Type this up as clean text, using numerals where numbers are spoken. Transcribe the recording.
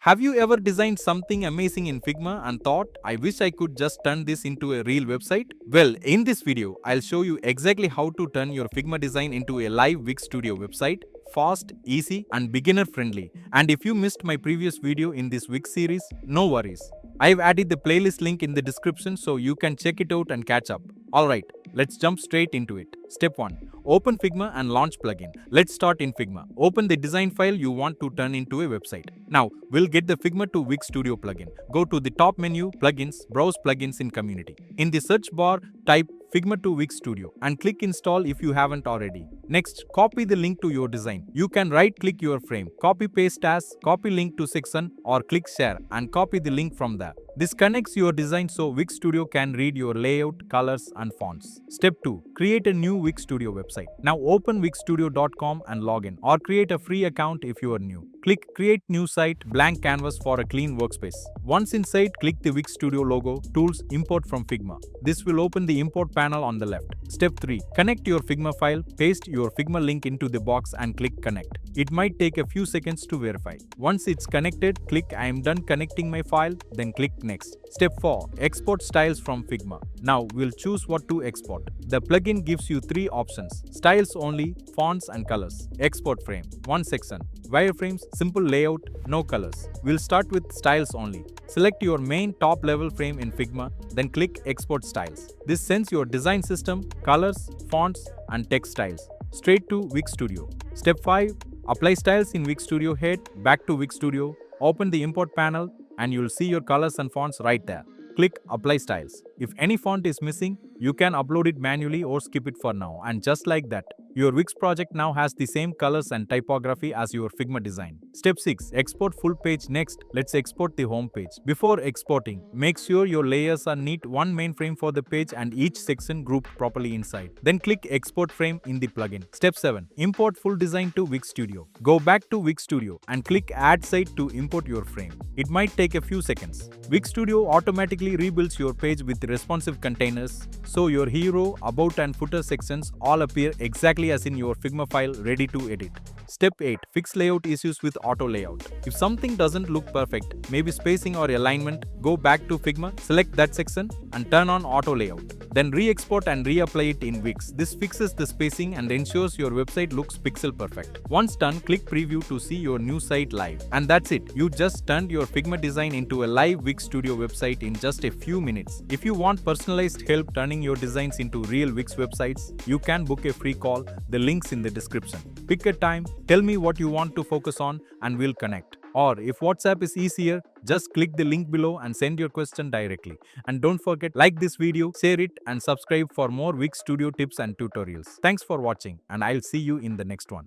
Have you ever designed something amazing in Figma and thought, I wish I could just turn this into a real website? Well, in this video, I'll show you exactly how to turn your Figma design into a live Wix Studio website, fast, easy, and beginner friendly. And if you missed my previous video in this Wix series, no worries. I've added the playlist link in the description so you can check it out and catch up. Alright, let's jump straight into it. Step 1. Open Figma and launch plugin. Let's start in Figma. Open the design file you want to turn into a website. Now, we'll get the Figma to Wix Studio plugin. Go to the top menu, Plugins, browse plugins in Community. In the search bar, type Figma to Wix Studio and click install if you haven't already. Next, copy the link to your design. You can right click your frame, copy paste as, copy link to section or click share and copy the link from there. This connects your design so Wix Studio can read your layout, colors and fonts. Step 2. Create a new Wix Studio website. Now open wixstudio.com and log in or create a free account if you are new. Click Create New Site, blank canvas for a clean workspace. Once inside, click the Wix Studio logo, Tools, Import from Figma. This will open the import panel on the left. Step 3. Connect your Figma file, paste your Figma link into the box and click Connect. It might take a few seconds to verify. Once it's connected, click I am done connecting my file, then click Next. Step 4. Export styles from Figma. Now we'll choose what to export. The plugin gives you 3 options: styles only, fonts and colors. Export frame. 1 section. Wireframes, simple layout, no colors. We'll start with styles only. Select your main top level frame in Figma, then click Export Styles. This sends your design system, colors, fonts and text styles straight to Wix Studio. Step 5. Apply styles in Wix Studio. Head back to Wix Studio, open the import panel and you'll see your colors and fonts right there. Click Apply Styles. If any font is missing, you can upload it manually or skip it for now, and just like that, your Wix project now has the same colors and typography as your Figma design. Step 6. Export full page. Next, let's export the home page. Before exporting, make sure your layers are neat, one main frame for the page and each section grouped properly inside. Then click Export Frame in the plugin. Step 7. Import full design to Wix Studio. Go back to Wix Studio and click Add Site to import your frame. It might take a few seconds. Wix Studio automatically rebuilds your page with responsive containers, so your hero, about and footer sections all appear exactly as in your Figma file ready to edit. Step 8. Fix layout issues with auto layout. If something doesn't look perfect, maybe spacing or alignment, go back to Figma, select that section and turn on auto layout. Then re-export and reapply it in Wix. This fixes the spacing and ensures your website looks pixel perfect. Once done, click preview to see your new site live. And that's it. You just turned your Figma design into a live Wix Studio website in just a few minutes. If you want personalized help turning your designs into real Wix websites, you can book a free call. The link's in the description. Pick a time, tell me what you want to focus on and we'll connect. Or if WhatsApp is easier, just click the link below and send your question directly. And don't forget, like this video, share it and subscribe for more Wix Studio tips and tutorials. Thanks for watching and I'll see you in the next one.